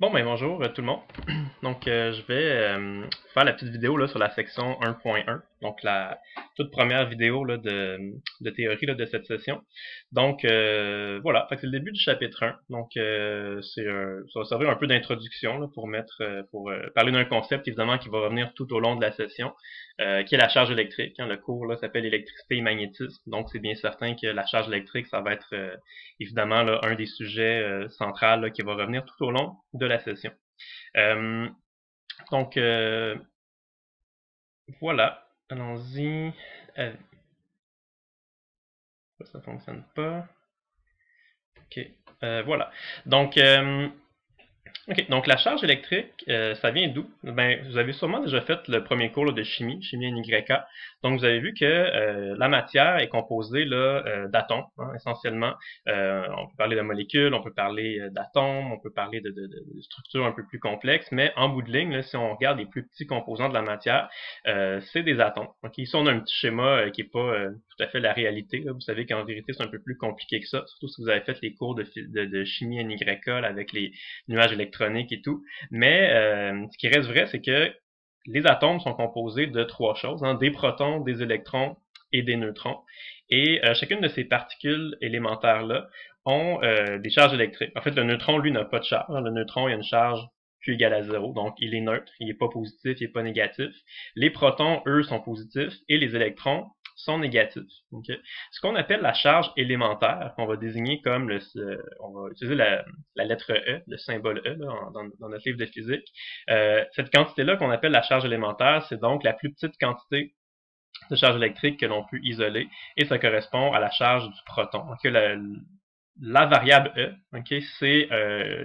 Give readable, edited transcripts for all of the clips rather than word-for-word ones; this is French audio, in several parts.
Bon, ben bonjour tout le monde. Donc, je vais faire la petite vidéo là, sur la section 1.1, donc la toute première vidéo là, de théorie là, de cette session. Donc, voilà, fait que c'est le début du chapitre 1. Donc, ça va servir un peu d'introduction là, pour parler d'un concept évidemment qui va revenir tout au long de la session, qui est la charge électrique. Hein. Le cours là s'appelle électricité et magnétisme, donc c'est bien certain que la charge électrique, ça va être évidemment là, un des sujets centrales là, qui va revenir tout au long de la session. Euh, donc, voilà, allons-y. Euh, ça fonctionne pas. Ok, voilà. Donc, OK, donc la charge électrique, ça vient d'où? Ben, vous avez sûrement déjà fait le premier cours là, de chimie, chimie NYK. Donc, vous avez vu que la matière est composée là, d'atomes, hein, essentiellement. On peut parler de molécules, on peut parler d'atomes, on peut parler de structures un peu plus complexes, mais en bout de ligne, là, si on regarde les plus petits composants de la matière, c'est des atomes. OK, ici, on a un petit schéma qui n'est pas tout à fait la réalité. Là. Vous savez qu'en vérité, c'est un peu plus compliqué que ça, surtout si vous avez fait les cours de chimie NYK là, avec les nuages électroniques et tout. Mais ce qui reste vrai, c'est que les atomes sont composés de trois choses, hein, des protons, des électrons et des neutrons. Et chacune de ces particules élémentaires-là ont des charges électriques. En fait, le neutron, lui, n'a pas de charge. Le neutron, il a une charge Q égale à 0, donc il est neutre, il n'est pas positif, il n'est pas négatif. Les protons, eux, sont positifs et les électrons sont négatifs. Okay? Ce qu'on appelle la charge élémentaire, qu'on va désigner comme on va utiliser la lettre E, le symbole E là, dans notre livre de physique. Cette quantité-là qu'on appelle la charge élémentaire, c'est donc la plus petite quantité de charge électrique que l'on peut isoler et ça correspond à la charge du proton. Okay? La variable E, okay, c'est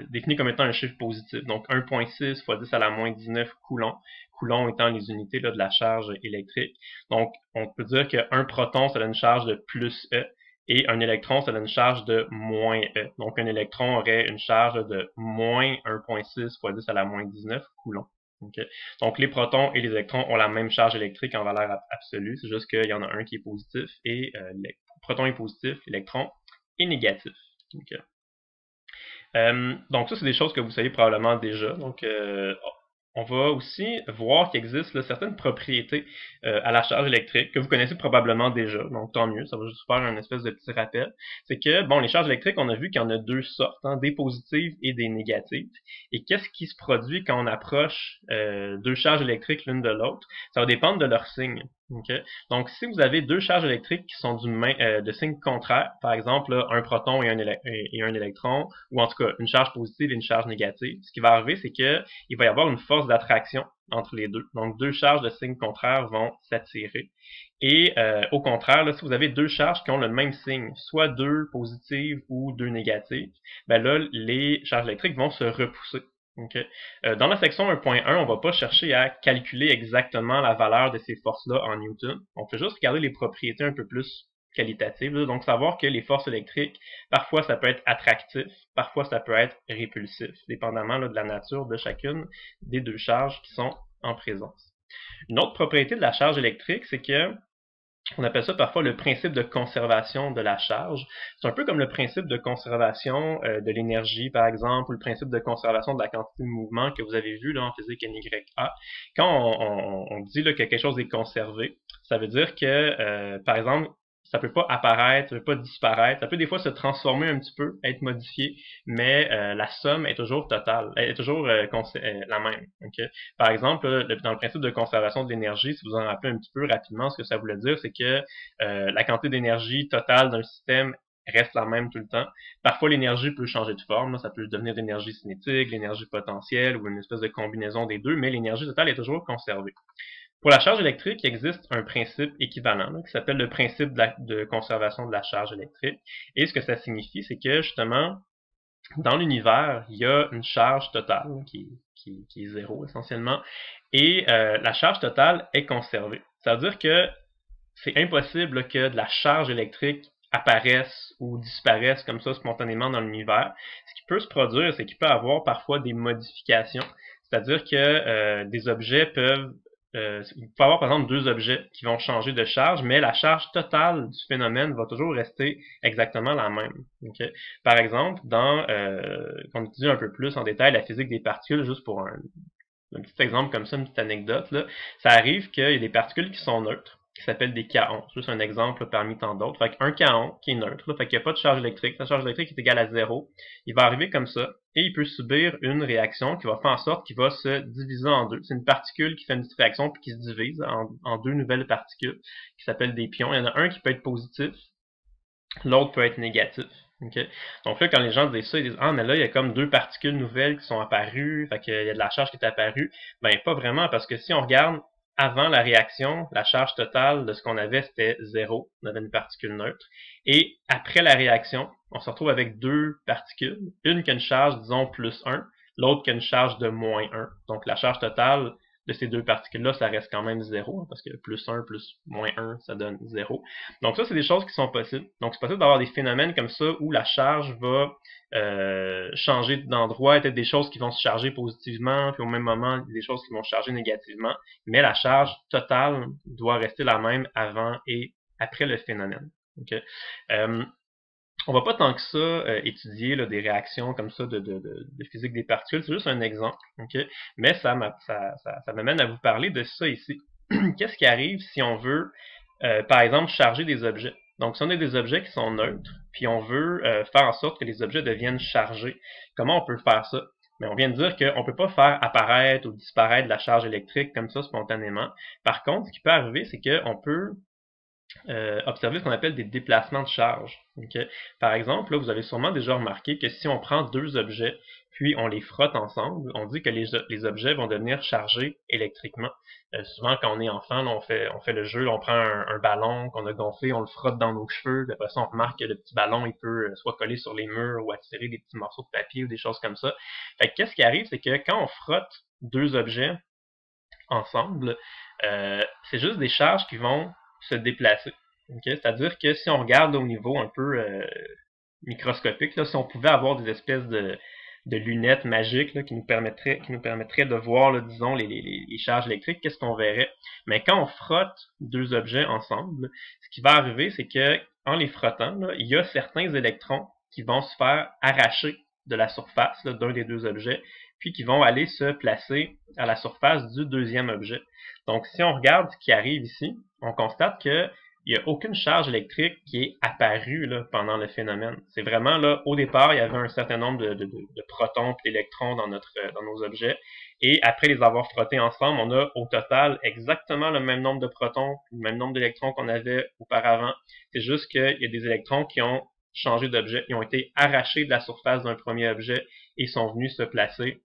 défini comme étant un chiffre positif. Donc 1.6 fois 10 à la moins 19 coulombs. Coulomb étant les unités là, de la charge électrique. Donc on peut dire qu'un proton, ça donne une charge de plus E et un électron, ça donne une charge de moins E. Donc un électron aurait une charge de moins 1.6 fois 10 à la moins 19 coulombs. Okay. Donc les protons et les électrons ont la même charge électrique en valeur absolue, c'est juste qu'il y en a un qui est positif et le proton est positif, l'électron est négatif. Okay. Donc ça, c'est des choses que vous savez probablement déjà. Donc, on va aussi voir qu'il existe là, certaines propriétés à la charge électrique que vous connaissez probablement déjà. Donc, tant mieux, ça va juste faire un espèce de petit rappel. C'est que, bon, les charges électriques, on a vu qu'il y en a deux sortes, hein, des positives et des négatives. Et qu'est-ce qui se produit quand on approche deux charges électriques l'une de l'autre? Ça va dépendre de leur signe. Okay? Donc, si vous avez deux charges électriques qui sont de signe contraire, par exemple là, un proton et un électron, ou en tout cas une charge positive et une charge négative, ce qui va arriver, c'est que il va y avoir une force d'attraction entre les deux. Donc, deux charges de signe contraire vont s'attirer. Et au contraire, là, si vous avez deux charges qui ont le même signe, soit deux positives ou deux négatives, ben là, les charges électriques vont se repousser. Okay. Dans la section 1.1, on va pas chercher à calculer exactement la valeur de ces forces-là en Newton. On peut juste regarder les propriétés un peu plus qualitatives. Là. Donc, savoir que les forces électriques, parfois ça peut être attractif, parfois ça peut être répulsif, dépendamment là, de la nature de chacune des deux charges qui sont en présence. Une autre propriété de la charge électrique, c'est que on appelle ça parfois le principe de conservation de la charge. C'est un peu comme le principe de conservation de l'énergie, par exemple, ou le principe de conservation de la quantité de mouvement que vous avez vu là, en physique NYA. Quand on dit là, que quelque chose est conservé, ça veut dire que, par exemple, ça peut pas apparaître, ça peut pas disparaître, ça peut des fois se transformer un petit peu, être modifié, mais la somme est toujours totale, elle est toujours la même. Okay? Par exemple, dans le principe de conservation de l'énergie, si vous en rappelez un petit peu rapidement, ce que ça voulait dire, c'est que la quantité d'énergie totale d'un système reste la même tout le temps. Parfois, l'énergie peut changer de forme, là, ça peut devenir l'énergie cinétique, l'énergie potentielle ou une espèce de combinaison des deux, mais l'énergie totale est toujours conservée. Pour la charge électrique, il existe un principe équivalent là, qui s'appelle le principe de conservation de la charge électrique. Et ce que ça signifie, c'est que justement, dans l'univers, il y a une charge totale qui est zéro essentiellement, et la charge totale est conservée. Ça veut dire que c'est impossible là, que de la charge électrique apparaisse ou disparaisse comme ça spontanément dans l'univers. Ce qui peut se produire, c'est qu'il peut y avoir parfois des modifications, c'est-à-dire que des objets peuvent vous pouvez avoir par exemple deux objets qui vont changer de charge, mais la charge totale du phénomène va toujours rester exactement la même. Okay? Par exemple, on étudie un peu plus en détail la physique des particules, juste pour un petit exemple comme ça, une petite anecdote, là, ça arrive qu'il y a des particules qui sont neutres, qui s'appellent des kaons. C'est juste un exemple là, parmi tant d'autres. Fait qu'un kaon qui est neutre, là, fait qu'il n'y a pas de charge électrique, sa charge électrique est égale à 0, il va arriver comme ça, et il peut subir une réaction qui va faire en sorte qu'il va se diviser en deux. C'est une particule qui fait une petite réaction puis qui se divise en deux nouvelles particules qui s'appellent des pions. Il y en a un qui peut être positif, l'autre peut être négatif. Okay? Donc là, quand les gens disent ça, ils disent ah, mais là, il y a comme deux particules nouvelles qui sont apparues, fait qu'il y a de la charge qui est apparue. Ben, pas vraiment, parce que si on regarde avant la réaction, la charge totale de ce qu'on avait, c'était 0. On avait une particule neutre. Et après la réaction, on se retrouve avec deux particules. Une qui a une charge, disons, plus 1, l'autre qui a une charge de moins 1. Donc la charge totale de ces deux particules-là, ça reste quand même 0, hein, parce que plus 1 plus moins 1, ça donne 0. Donc ça, c'est des choses qui sont possibles. Donc c'est possible d'avoir des phénomènes comme ça où la charge va changer d'endroit, peut-être des choses qui vont se charger positivement, puis au même moment, des choses qui vont se charger négativement, mais la charge totale doit rester la même avant et après le phénomène. Okay? On va pas tant que ça étudier là, des réactions comme ça de physique des particules, c'est juste un exemple, okay? Mais ça m'amène à vous parler de ça ici. Qu'est-ce qui arrive si on veut, par exemple, charger des objets? Donc, si on a des objets qui sont neutres, puis on veut faire en sorte que les objets deviennent chargés, comment on peut faire ça? Mais on vient de dire qu'on ne peut pas faire apparaître ou disparaître la charge électrique comme ça spontanément. Par contre, ce qui peut arriver, c'est qu'on peut observer ce qu'on appelle des déplacements de charge. Okay? Par exemple, là, vous avez sûrement déjà remarqué que si on prend deux objets, puis on les frotte ensemble, on dit que les objets vont devenir chargés électriquement. Souvent, quand on est enfant, là, on fait le jeu, là, on prend un ballon qu'on a gonflé, on le frotte dans nos cheveux, après ça, on remarque que le petit ballon, il peut soit coller sur les murs ou attirer des petits morceaux de papier ou des choses comme ça. Fait que qu'est-ce qui arrive, c'est que quand on frotte deux objets ensemble, c'est juste des charges qui vont se déplacer. Okay? C'est-à-dire que si on regarde au niveau un peu microscopique, là, si on pouvait avoir des espèces de lunettes magiques là, qui nous permettraient de voir, là, disons, les charges électriques, qu'est-ce qu'on verrait? Mais quand on frotte deux objets ensemble, ce qui va arriver, c'est que en les frottant, là, il y a certains électrons qui vont se faire arracher de la surface d'un des deux objets, puis qui vont aller se placer à la surface du deuxième objet. Donc, si on regarde ce qui arrive ici, on constate que il n'y a aucune charge électrique qui est apparue là, pendant le phénomène. C'est vraiment là, au départ, il y avait un certain nombre de protons et d'électrons dans nos objets. Et après les avoir frottés ensemble, on a au total exactement le même nombre de protons, le même nombre d'électrons qu'on avait auparavant. C'est juste qu'il y a des électrons qui ont changé d'objet, ils ont été arrachés de la surface d'un premier objet et sont venus se placer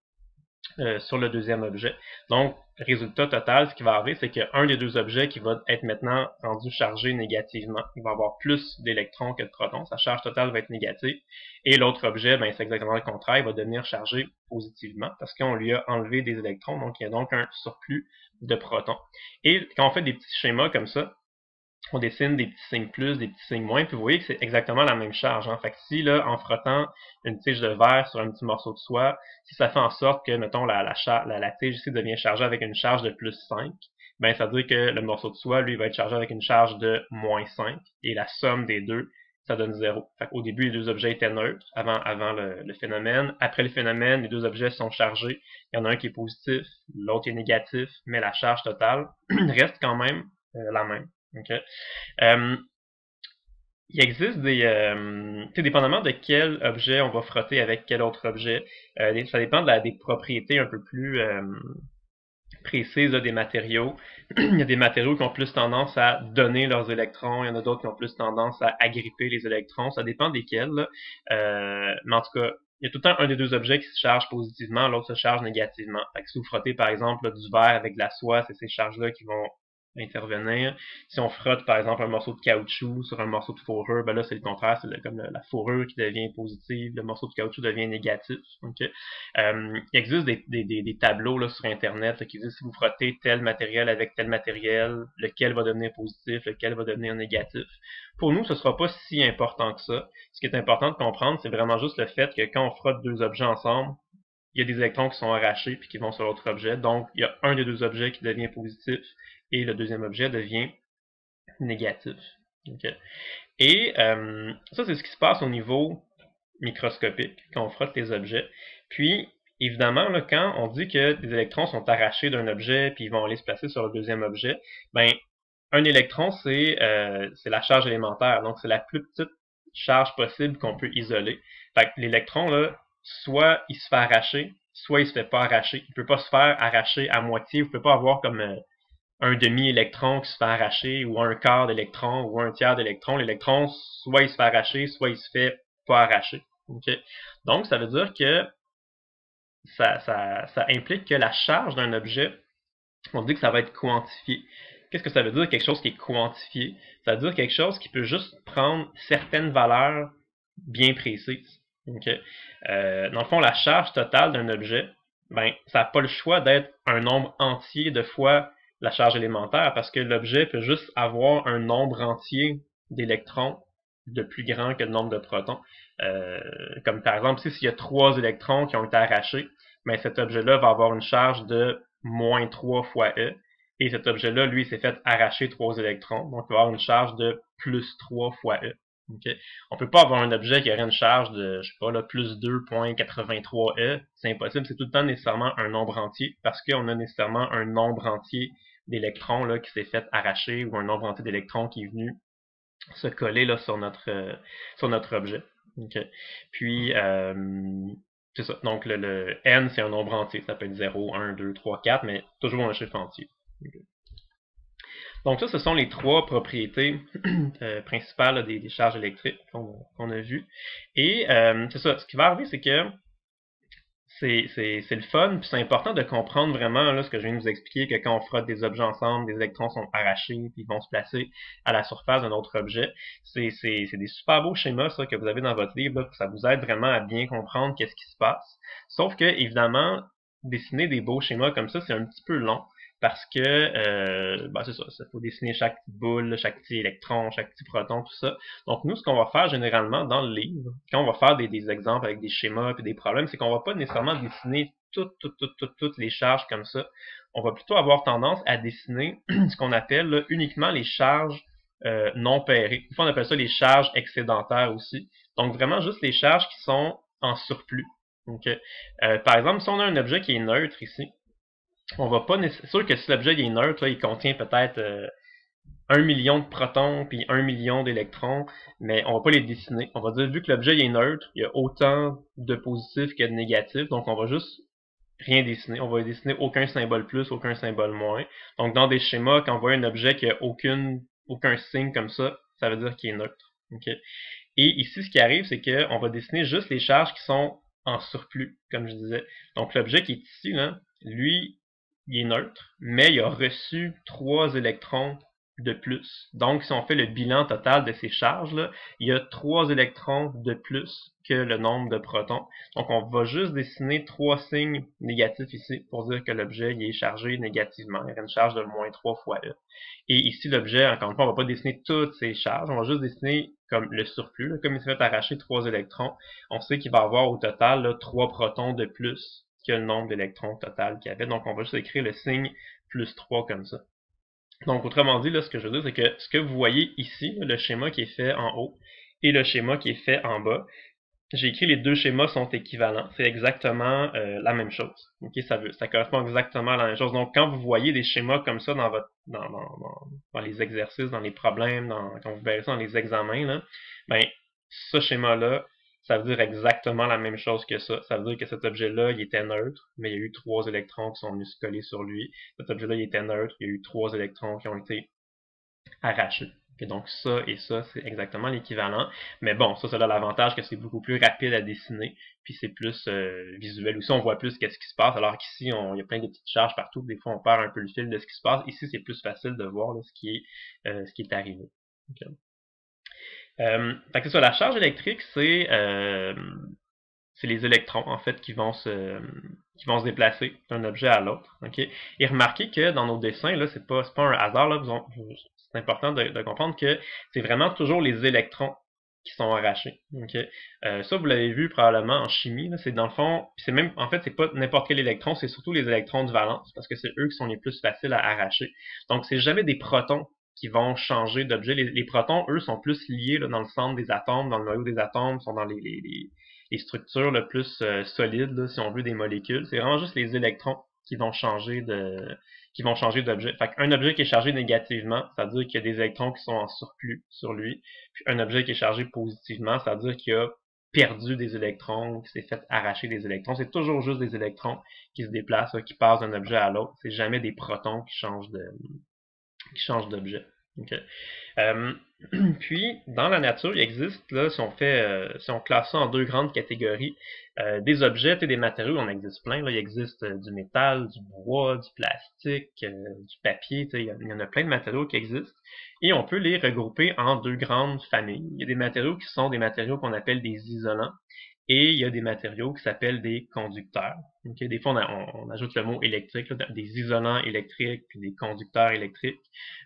sur le deuxième objet. Donc, résultat total, ce qui va arriver, c'est qu'un des deux objets qui va être maintenant rendu chargé négativement, il va avoir plus d'électrons que de protons, sa charge totale va être négative, et l'autre objet, ben, c'est exactement le contraire, il va devenir chargé positivement, parce qu'on lui a enlevé des électrons, donc il y a donc un surplus de protons. Et quand on fait des petits schémas comme ça, on dessine des petits signes plus, des petits signes moins, puis vous voyez que c'est exactement la même charge. Hein. Fait que si, là, en frottant une tige de verre sur un petit morceau de soie, si ça fait en sorte que, mettons, la tige ici devient chargée avec une charge de plus 5, ben ça veut dire que le morceau de soie, lui, va être chargé avec une charge de moins 5, et la somme des deux, ça donne 0. Fait qu'au début, les deux objets étaient neutres, avant le phénomène. Après le phénomène, les deux objets sont chargés. Il y en a un qui est positif, l'autre est négatif, mais la charge totale reste quand même la même. Okay. Il existe dépendamment de quel objet on va frotter avec quel autre objet, ça dépend des propriétés un peu plus précises là, des matériaux. Il y a des matériaux qui ont plus tendance à donner leurs électrons, il y en a d'autres qui ont plus tendance à agripper les électrons, ça dépend desquels. Mais en tout cas, il y a tout le temps un des deux objets qui se charge positivement, l'autre se charge négativement. Fait que si vous frottez par exemple là, du verre avec de la soie, c'est ces charges-là qui vont intervenir. Si on frotte par exemple un morceau de caoutchouc sur un morceau de fourrure, ben là c'est le contraire, c'est comme la fourrure qui devient positive, le morceau de caoutchouc devient négatif. Okay? Il existe des tableaux là, sur internet là, qui disent si vous frottez tel matériel avec tel matériel, lequel va devenir positif, lequel va devenir négatif. Pour nous, ce sera pas si important que ça. Ce qui est important de comprendre, c'est vraiment juste le fait que quand on frotte deux objets ensemble, il y a des électrons qui sont arrachés puis qui vont sur l'autre objet. Donc, il y a un des deux objets qui devient positif et le deuxième objet devient négatif. Okay. Et ça, c'est ce qui se passe au niveau microscopique quand on frotte les objets. Puis, évidemment, là, quand on dit que des électrons sont arrachés d'un objet puis ils vont aller se placer sur le deuxième objet, ben, un électron, c'est la charge élémentaire. Donc, c'est la plus petite charge possible qu'on peut isoler. Fait que l'électron, là, soit il se fait arracher, soit il se fait pas arracher. Il peut pas se faire arracher à moitié. Vous pouvez pas avoir comme un demi-électron qui se fait arracher, ou un quart d'électron, ou un tiers d'électron. L'électron, soit il se fait arracher, soit il se fait pas arracher. Okay? Donc, ça veut dire que ça implique que la charge d'un objet, on dit que ça va être quantifié. Qu'est-ce que ça veut dire, quelque chose qui est quantifié? Ça veut dire quelque chose qui peut juste prendre certaines valeurs bien précises. Okay? Dans le fond, la charge totale d'un objet, ben, ça n'a pas le choix d'être un nombre entier de fois la charge élémentaire, parce que l'objet peut juste avoir un nombre entier d'électrons de plus grand que le nombre de protons. Comme par exemple, s'il y a 3 électrons qui ont été arrachés, ben, cet objet-là va avoir une charge de moins 3 fois E. Et cet objet-là, lui, s'est fait arracher 3 électrons. Donc, il va avoir une charge de plus 3 fois E. Okay. On ne peut pas avoir un objet qui aurait une charge de, je sais pas, là, plus 2,83 E. C'est impossible. C'est tout le temps nécessairement un nombre entier parce qu'on a nécessairement un nombre entier d'électrons là, qui s'est fait arracher ou un nombre entier d'électrons qui est venu se coller là, sur notre objet. Okay. Puis, c'est ça. Donc, le N, c'est un nombre entier. Ça peut être 0, 1, 2, 3, 4, mais toujours un chiffre entier. Okay. Donc ça, ce sont les 3 propriétés principales là, des charges électriques qu'on a vues. Et c'est ça, ce qui va arriver, c'est que c'est le fun, puis c'est important de comprendre vraiment là, ce que je viens de vous expliquer, que quand on frotte des objets ensemble, des électrons sont arrachés, puis ils vont se placer à la surface d'un autre objet. C'est des super beaux schémas ça, que vous avez dans votre livre, là, ça vous aide vraiment à bien comprendre qu'est-ce qui se passe. Sauf que, évidemment, dessiner des beaux schémas comme ça, c'est un petit peu long. Parce que, ben c'est ça, il faut dessiner chaque petite boule, chaque petit électron, chaque petit proton, tout ça. Donc nous, ce qu'on va faire généralement dans le livre, quand on va faire des exemples avec des schémas et des problèmes, c'est qu'on va pas nécessairement dessiner toutes les charges comme ça. On va plutôt avoir tendance à dessiner ce qu'on appelle là, uniquement les charges non pairées. Des fois, on appelle ça les charges excédentaires aussi. Donc vraiment juste les charges qui sont en surplus. Okay. Par exemple, si on a un objet qui est neutre ici, on va pas c'est sûr que si l'objet est neutre, là, il contient peut-être 1 million de protons puis 1 million d'électrons, mais on va pas les dessiner. On va dire, vu que l'objet est neutre, il y a autant de positifs que de négatifs, donc on va juste rien dessiner. On va dessiner aucun symbole plus, aucun symbole moins. Donc dans des schémas, quand on voit un objet qui a aucun signe comme ça veut dire qu'il est neutre. Okay? Et ici, ce qui arrive, c'est qu'on va dessiner juste les charges qui sont en surplus, comme je disais. Donc l'objet qui est ici, là, lui, il est neutre, mais il a reçu 3 électrons de plus. Donc, si on fait le bilan total de ces charges-là, il y a 3 électrons de plus que le nombre de protons. Donc, on va juste dessiner 3 signes négatifs ici pour dire que l'objet est chargé négativement. Il y a une charge de moins 3 fois E. Et ici, l'objet, encore une fois, on ne va pas dessiner toutes ces charges. On va juste dessiner comme le surplus. Là, comme il s'est fait arracher 3 électrons, on sait qu'il va avoir au total là, 3 protons de plus que le nombre d'électrons total qu'il y avait. Donc, on va juste écrire le signe plus 3 comme ça. Donc, autrement dit, là, ce que je veux dire, c'est que ce que vous voyez ici, le schéma qui est fait en haut et le schéma qui est fait en bas, j'ai écrit les deux schémas sont équivalents. C'est exactement la même chose. Okay? Ça correspond exactement à la même chose. Donc, quand vous voyez des schémas comme ça dans les exercices, dans les problèmes, quand vous verrez ça dans les examens, là, ben, ce schéma-là, ça veut dire exactement la même chose que ça. Ça veut dire que cet objet-là, il était neutre, mais il y a eu 3 électrons qui sont venus se coller sur lui. Cet objet-là, il était neutre, il y a eu 3 électrons qui ont été arrachés. Et donc ça et ça, c'est exactement l'équivalent. Mais bon, ça a l'avantage que c'est beaucoup plus rapide à dessiner, puis c'est plus visuel aussi. On voit plus qu'est-ce qui se passe, alors qu'ici, il y a plein de petites charges partout. Des fois, on perd un peu le fil de ce qui se passe. Ici, c'est plus facile de voir là, ce qui est arrivé. Okay. Fait que c'est ça, la charge électrique, c'est les électrons, en fait, qui vont se déplacer d'un objet à l'autre. Okay? Et remarquez que dans nos dessins, là, c'est pas un hasard, là, c'est important de comprendre que c'est vraiment toujours les électrons qui sont arrachés. Okay? Ça, vous l'avez vu probablement en chimie. C'est dans le fond, c'est même, en fait, c'est pas n'importe quel électron, c'est surtout les électrons de valence, parce que c'est eux qui sont les plus faciles à arracher. Donc, c'est jamais des protons qui vont changer d'objet. Les protons, eux, sont plus liés là, dans le centre des atomes, dans le noyau des atomes, sont dans les structures le plus solides, là, si on veut, des molécules. C'est vraiment juste les électrons qui vont changer d'objet. Fait qu'un objet qui est chargé négativement, c'est-à-dire qu'il y a des électrons qui sont en surplus sur lui. Puis un objet qui est chargé positivement, c'est-à-dire qu'il a perdu des électrons, qui s'est fait arracher des électrons. C'est toujours juste des électrons qui se déplacent, qui passent d'un objet à l'autre. C'est jamais des protons qui changent d'objet. Okay. Euh, Puis, dans la nature, il existe, là, si on classe ça en deux grandes catégories, des objets et des matériaux, on existe plein. Là. Il existe du métal, du bois, du plastique, du papier. Il y en a plein de matériaux qui existent. Et on peut les regrouper en deux grandes familles. Il y a des matériaux qui sont des matériaux qu'on appelle des isolants. Et il y a des matériaux qui s'appellent des conducteurs. Okay? Des fois, on ajoute le mot électrique, là, des isolants électriques, puis des conducteurs électriques.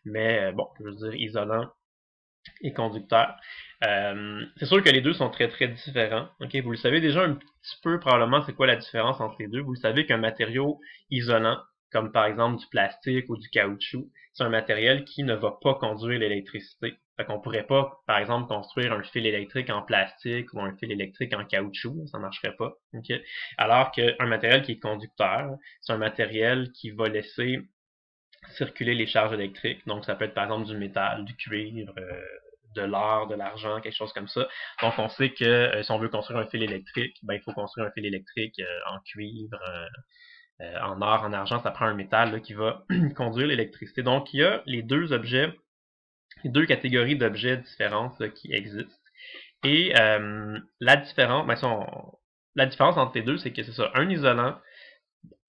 Mais bon, je veux dire isolants et conducteurs. C'est sûr que les deux sont très très différents. Okay? Vous le savez déjà un petit peu probablement c'est quoi la différence entre les deux. Vous le savez qu'un matériau isolant, comme par exemple du plastique ou du caoutchouc, c'est un matériel qui ne va pas conduire l'électricité. Fait qu'on pourrait pas, par exemple, construire un fil électrique en plastique ou un fil électrique en caoutchouc, ça marcherait pas. Okay? Alors qu'un matériel qui est conducteur, c'est un matériel qui va laisser circuler les charges électriques. Donc, ça peut être par exemple du métal, du cuivre, de l'or, de l'argent, quelque chose comme ça. Donc, on sait que si on veut construire un fil électrique, ben, il faut construire un fil électrique en cuivre, en or, en argent. Ça prend un métal là, qui va conduire l'électricité. Donc, il y a les deux objets, les deux catégories d'objets différentes là, qui existent. Et la différence, ben, la différence entre les deux, c'est que c'est ça, un isolant.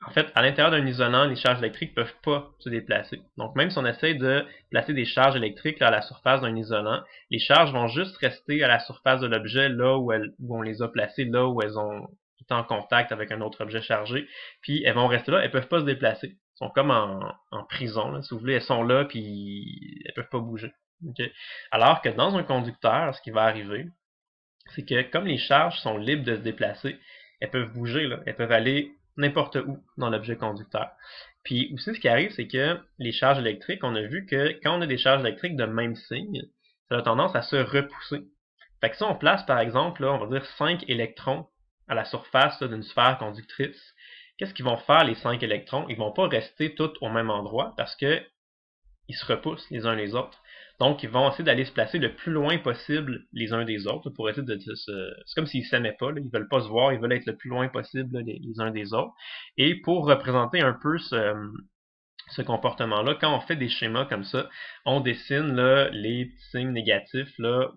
En fait, à l'intérieur d'un isolant, les charges électriques ne peuvent pas se déplacer. Donc, même si on essaie de placer des charges électriques là, à la surface d'un isolant, les charges vont juste rester à la surface de l'objet là où on les a placées, là où elles ont été en contact avec un autre objet chargé. Puis, elles vont rester là, elles peuvent pas se déplacer. Elles sont comme en prison, là, si vous voulez. Elles sont là, puis elles peuvent pas bouger. Okay? Alors que dans un conducteur, ce qui va arriver, c'est que comme les charges sont libres de se déplacer, elles peuvent bouger, là. Elles peuvent aller n'importe où dans l'objet conducteur. Puis aussi, ce qui arrive, c'est que les charges électriques, on a vu que quand on a des charges électriques de même signe, ça a tendance à se repousser. Fait que si on place, par exemple, là, on va dire 5 électrons à la surface d'une sphère conductrice, qu'est-ce qu'ils vont faire, les 5 électrons? Ils vont pas rester tous au même endroit parce que ils se repoussent les uns les autres. Donc, ils vont essayer d'aller se placer le plus loin possible les uns des autres pour essayer de se... C'est comme s'ils s'aimaient pas, là. Ils veulent pas se voir, ils veulent être le plus loin possible là, les uns des autres. Et pour représenter un peu ce comportement-là, quand on fait des schémas comme ça, on dessine là, les petits signes négatifs là,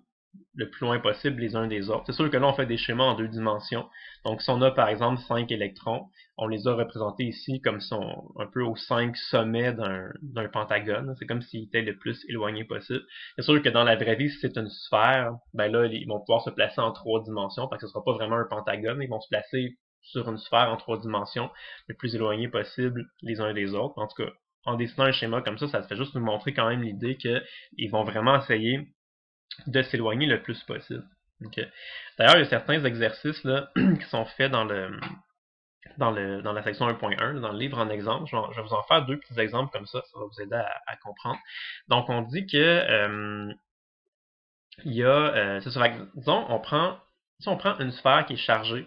le plus loin possible les uns des autres. C'est sûr que là, on fait des schémas en deux dimensions. Donc, si on a, par exemple, 5 électrons, on les a représentés ici comme si un peu aux 5 sommets d'un pentagone. C'est comme s'ils étaient le plus éloignés possible. C'est sûr que dans la vraie vie, si c'est une sphère, ben là, ils vont pouvoir se placer en 3 dimensions, parce que ce sera pas vraiment un pentagone. Ils vont se placer sur une sphère en 3 dimensions, le plus éloigné possible les uns des autres. En tout cas, en dessinant un schéma comme ça fait juste nous montrer quand même l'idée qu'ils vont vraiment essayer de s'éloigner le plus possible. Okay. D'ailleurs, il y a certains exercices là, qui sont faits dans la section 1.1, dans le livre en exemple. Je vais vous en faire deux petits exemples comme ça va vous aider à comprendre. Donc, on dit que il y a, c'est ça, disons, si on prend une sphère qui est chargée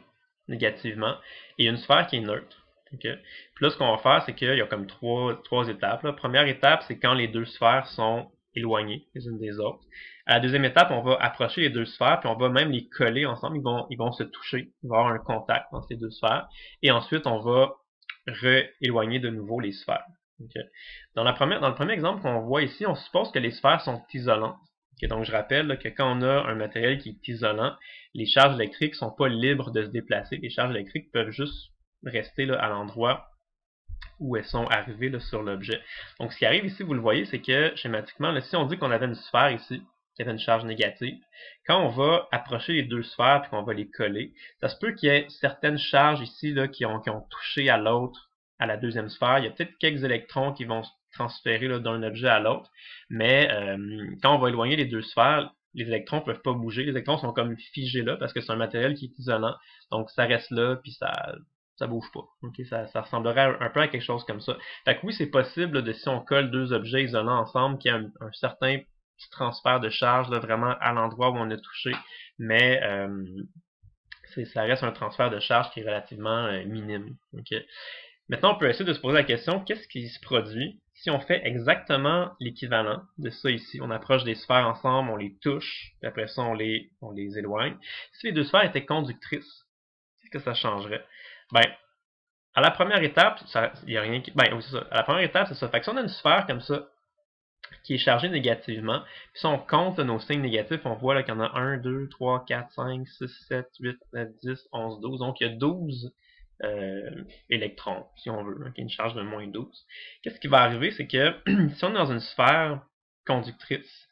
négativement et une sphère qui est neutre. Okay. Puis là, ce qu'on va faire, c'est qu'il y a comme trois étapes. La première étape, c'est quand les deux sphères sont éloignées les unes des autres. À la deuxième étape, on va approcher les deux sphères, puis on va même les coller ensemble. Ils vont se toucher. Il va y avoir un contact dans ces deux sphères. Et ensuite, on va éloigner de nouveau les sphères. Okay. Dans le premier exemple qu'on voit ici, on suppose que les sphères sont isolantes. Okay, donc, je rappelle là, que quand on a un matériel qui est isolant, les charges électriques sont pas libres de se déplacer. Les charges électriques peuvent juste rester là, à l'endroit où elles sont arrivées là, sur l'objet. Donc, ce qui arrive ici, vous le voyez, c'est que schématiquement, là, si on dit qu'on avait une sphère ici, qui avait une charge négative, quand on va approcher les deux sphères et qu'on va les coller, ça se peut qu'il y ait certaines charges ici là, qui ont touché à l'autre, à la deuxième sphère. Il y a peut-être quelques électrons qui vont se transférer d'un objet à l'autre, mais quand on va éloigner les deux sphères, les électrons ne peuvent pas bouger. Les électrons sont comme figés là parce que c'est un matériel qui est isolant. Donc ça reste là, puis ça bouge pas. Okay? Ça ressemblerait un peu à quelque chose comme ça. Fait que oui, c'est possible de si on colle deux objets isolants ensemble, qu'il y a un certain petit transfert de charge là, vraiment à l'endroit où on a touché, mais ça reste un transfert de charge qui est relativement minime. Okay? Maintenant, on peut essayer de se poser la question, qu'est-ce qui se produit si on fait exactement l'équivalent de ça ici? On approche des sphères ensemble, on les touche, puis après ça, on les éloigne. Si les deux sphères étaient conductrices, qu'est-ce que ça changerait? Ben, à la première étape, il n'y a rien qui... Ben oui, c'est ça. À la première étape, c'est ça. Fait que si on a une sphère comme ça, qui est chargée négativement, puis si on compte là, nos signes négatifs, on voit qu'il y en a 1, 2, 3, 4, 5, 6, 7, 8, 9, 10, 11, 12. Donc, il y a 12 électrons, si on veut, qui est une charge de moins 12. Qu'est-ce qui va arriver, c'est que si on est dans une sphère conductrice,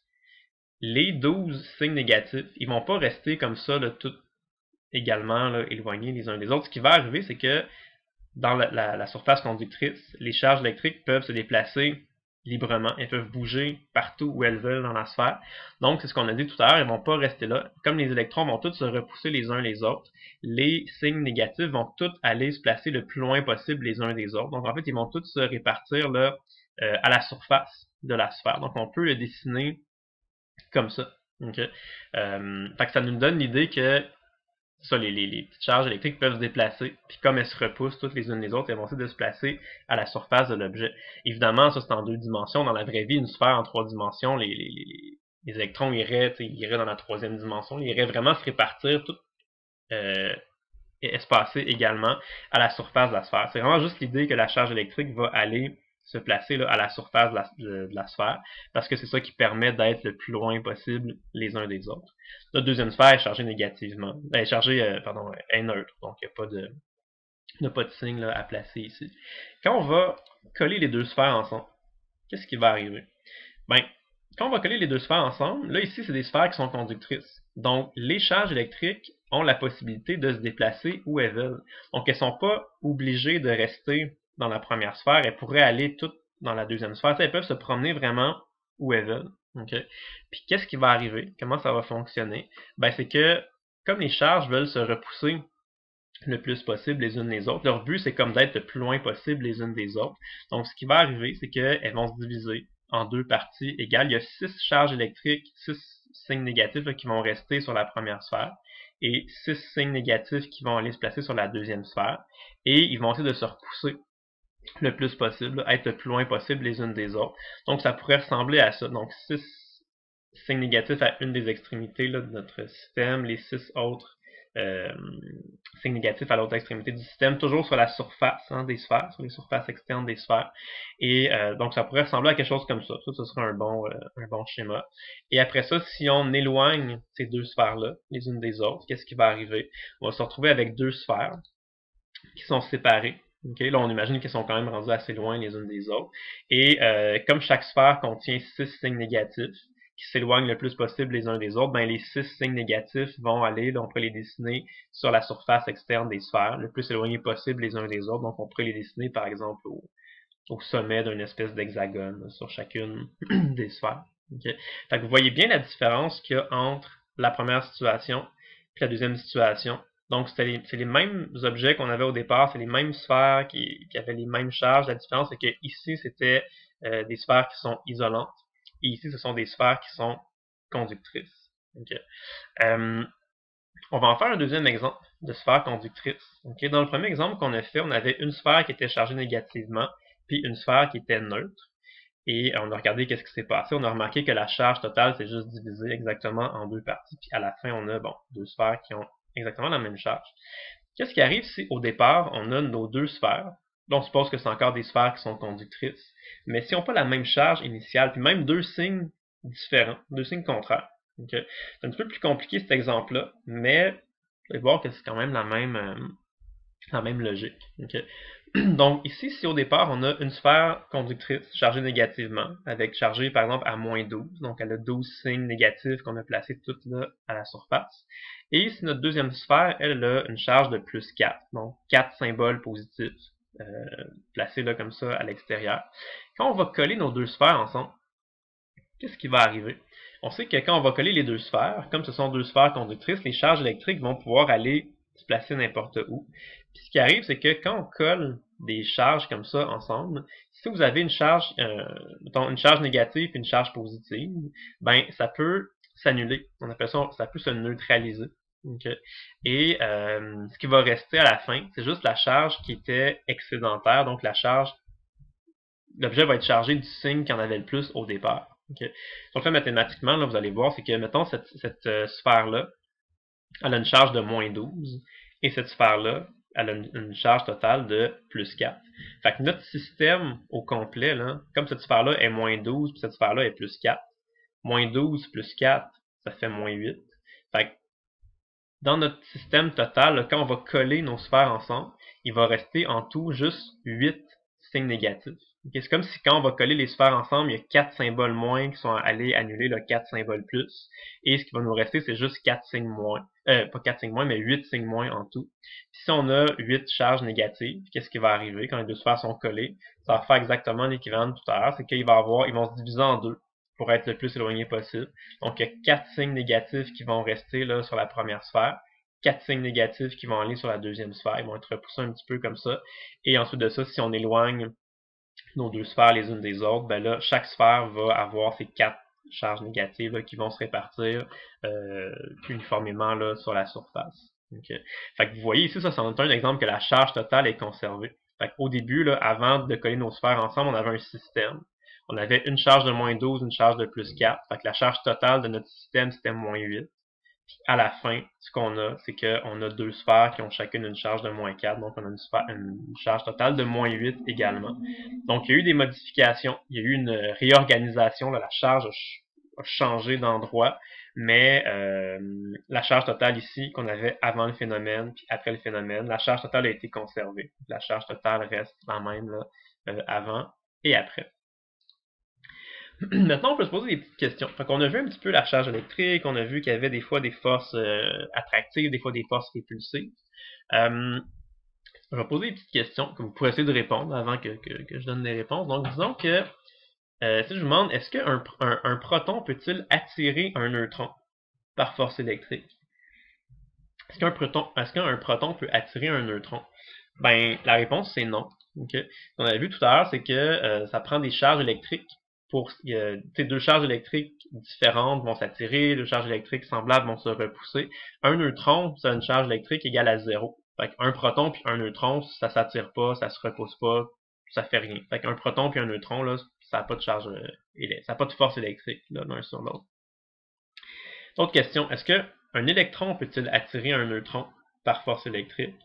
les 12 signes négatifs, ils vont pas rester comme ça, là, tout également là, éloignés les uns des autres. Ce qui va arriver, c'est que dans la surface conductrice, les charges électriques peuvent se déplacer librement. Elles peuvent bouger partout où elles veulent dans la sphère. Donc, c'est ce qu'on a dit tout à l'heure, elles ne vont pas rester là. Comme les électrons vont tous se repousser les uns les autres, les signes négatifs vont tous aller se placer le plus loin possible les uns des autres. Donc, en fait, ils vont tous se répartir là, à la surface de la sphère. Donc, on peut le dessiner comme ça. Okay? Fait que ça nous donne l'idée que ça, les petites charges électriques peuvent se déplacer, puis comme elles se repoussent toutes les unes les autres, elles vont essayer de se placer à la surface de l'objet. Évidemment, ça c'est en 2 dimensions. Dans la vraie vie, une sphère en 3 dimensions, les électrons iraient dans la 3e dimension, ils iraient vraiment se répartir tout espacés également à la surface de la sphère. C'est vraiment juste l'idée que la charge électrique va aller se placer là, à la surface de la sphère, parce que c'est ça qui permet d'être le plus loin possible les uns des autres. Notre deuxième sphère est chargée négativement, est est neutre, donc il n'y a pas de signe là, à placer ici. Quand on va coller les deux sphères ensemble, qu'est-ce qui va arriver? Ben, quand on va coller les deux sphères ensemble, là ici c'est des sphères qui sont conductrices. Donc les charges électriques ont la possibilité de se déplacer où elles veulent. Donc elles ne sont pas obligées de rester dans la première sphère, elles pourraient aller toutes dans la deuxième sphère. Elles peuvent se promener vraiment où elles veulent. Okay? Puis qu'est-ce qui va arriver? Comment ça va fonctionner? Ben, c'est que comme les charges veulent se repousser le plus possible les unes les autres, leur but c'est comme d'être le plus loin possible les unes des autres. Donc ce qui va arriver, c'est qu'elles vont se diviser en deux parties égales. Il y a 6 charges électriques, 6 signes négatifs là, qui vont rester sur la première sphère et 6 signes négatifs qui vont aller se placer sur la deuxième sphère. Et ils vont essayer de se repousser le plus possible, être le plus loin possible les unes des autres. Donc ça pourrait ressembler à ça. Donc 6 signes négatifs à une des extrémités là, de notre système, les 6 autres signes négatifs à l'autre extrémité du système, toujours sur la surface des sphères, sur les surfaces externes des sphères. Et donc ça pourrait ressembler à quelque chose comme ça. Ça, ce serait un bon schéma. Et après ça, si on éloigne ces deux sphères-là, les unes des autres, qu'est-ce qui va arriver? On va se retrouver avec deux sphères qui sont séparées. Okay, là, on imagine qu'elles sont quand même rendues assez loin les unes des autres. Et comme chaque sphère contient 6 signes négatifs qui s'éloignent le plus possible les uns des autres, ben les 6 signes négatifs vont aller, là, on pourrait les dessiner sur la surface externe des sphères, le plus éloigné possible les uns des autres. Donc on pourrait les dessiner par exemple au sommet d'une espèce d'hexagone sur chacune des sphères. Okay. Fait que vous voyez bien la différence qu'il y a entre la première situation et la deuxième situation. Donc, c'est les mêmes objets qu'on avait au départ, c'est les mêmes sphères qui avaient les mêmes charges. La différence, c'est que ici, c'était des sphères qui sont isolantes, et ici, ce sont des sphères qui sont conductrices. Okay. On va en faire un deuxième exemple de sphère conductrice. Okay. Dans le premier exemple qu'on a fait, on avait une sphère qui était chargée négativement, puis une sphère qui était neutre. Et on a regardé qu'est-ce qui s'est passé. On a remarqué que la charge totale s'est juste divisée exactement en deux parties. Puis à la fin, on a deux sphères qui ont exactement la même charge. Qu'est-ce qui arrive si au départ, on a nos deux sphères? Là, on suppose que c'est encore des sphères qui sont conductrices. Mais si on n'a pas la même charge initiale, puis même deux signes différents, deux signes contraires. Okay? C'est un petit peu plus compliqué cet exemple-là, mais vous allez voir que c'est quand même la même logique. Okay? Donc ici, si au départ, on a une sphère conductrice chargée négativement, avec chargée par exemple à moins 12, donc elle a 12 signes négatifs qu'on a placés toutes là à la surface. Et ici, notre deuxième sphère, elle a une charge de plus 4, donc 4 symboles positifs placés là comme ça à l'extérieur. Quand on va coller nos deux sphères ensemble, qu'est-ce qui va arriver? On sait que quand on va coller les deux sphères, comme ce sont deux sphères conductrices, les charges électriques vont pouvoir aller se placer n'importe où. Puis ce qui arrive, c'est que quand on colle des charges comme ça ensemble, si vous avez une charge, mettons une charge négative et une charge positive, ben ça peut s'annuler. On appelle ça, ça peut se neutraliser. Okay. Et ce qui va rester à la fin, c'est juste la charge qui était excédentaire, donc la charge, l'objet va être chargé du signe qu'il en avait le plus au départ. Okay. Si on le fait mathématiquement, là, vous allez voir, c'est que, mettons, cette sphère-là, elle a une charge de moins 12, et cette sphère-là, elle a une charge totale de plus 4. Fait que notre système au complet, là, comme cette sphère-là est moins 12, puis cette sphère-là est plus 4, moins 12 plus 4, ça fait moins 8. Fait que dans notre système total, là, quand on va coller nos sphères ensemble, il va rester en tout juste 8 signes négatifs. Okay? C'est comme si quand on va coller les sphères ensemble, il y a 4 symboles moins qui sont allés annuler le 4 symboles plus. Et ce qui va nous rester, c'est juste 4 signes moins. Pas 4 signes moins, mais 8 signes moins en tout. Puis si on a 8 charges négatives, qu'est-ce qui va arriver quand les deux sphères sont collées? Ça va faire exactement l'équivalent de tout à l'heure, c'est qu'ils vont se diviser en deux pour être le plus éloigné possible. Donc, il y a 4 signes négatifs qui vont rester là sur la première sphère, 4 signes négatifs qui vont aller sur la deuxième sphère. Ils vont être repoussés un petit peu comme ça. Et ensuite de ça, si on éloigne nos deux sphères les unes des autres, ben là, chaque sphère va avoir ces 4 charges négatives là, qui vont se répartir uniformément là, sur la surface. Okay. Fait que vous voyez ici, ça c'est un exemple que la charge totale est conservée. Fait qu'au début, là, avant de coller nos sphères ensemble, on avait un système. On avait une charge de moins 12, une charge de plus 4. Fait que la charge totale de notre système, c'était moins 8. Puis à la fin, ce qu'on a, c'est qu'on a deux sphères qui ont chacune une charge de moins 4. Donc on a une charge totale de moins 8 également. Donc il y a eu des modifications. Il y a eu une réorganisation. Là, la charge a changé d'endroit. Mais la charge totale ici, qu'on avait avant le phénomène, puis après le phénomène, la charge totale a été conservée. La charge totale reste la même là, avant et après. Maintenant, on peut se poser des petites questions. Fait qu'on a vu un petit peu la charge électrique, on a vu qu'il y avait des fois des forces attractives, des fois des forces répulsives. Je vais poser des petites questions que vous pourrez essayer de répondre avant que je donne des réponses. Donc, disons que si je vous demande, est-ce qu'un proton peut-il attirer un neutron par force électrique? Est-ce qu'un proton peut attirer un neutron? Ben, la réponse c'est non. Okay? Ce qu'on avait vu tout à l'heure, c'est que ça prend des charges électriques pour deux charges électriques différentes vont s'attirer, deux charges électriques semblables vont se repousser. Un neutron, ça a une charge électrique égale à 0. Fait qu'un proton puis un neutron, ça s'attire pas, ça se repousse pas, ça fait rien. Fait qu'un proton puis un neutron, là, ça n'a pas de charge ça n'a pas de force électrique l'un sur l'autre. Autre question, est-ce qu'un électron peut-il attirer un neutron par force électrique?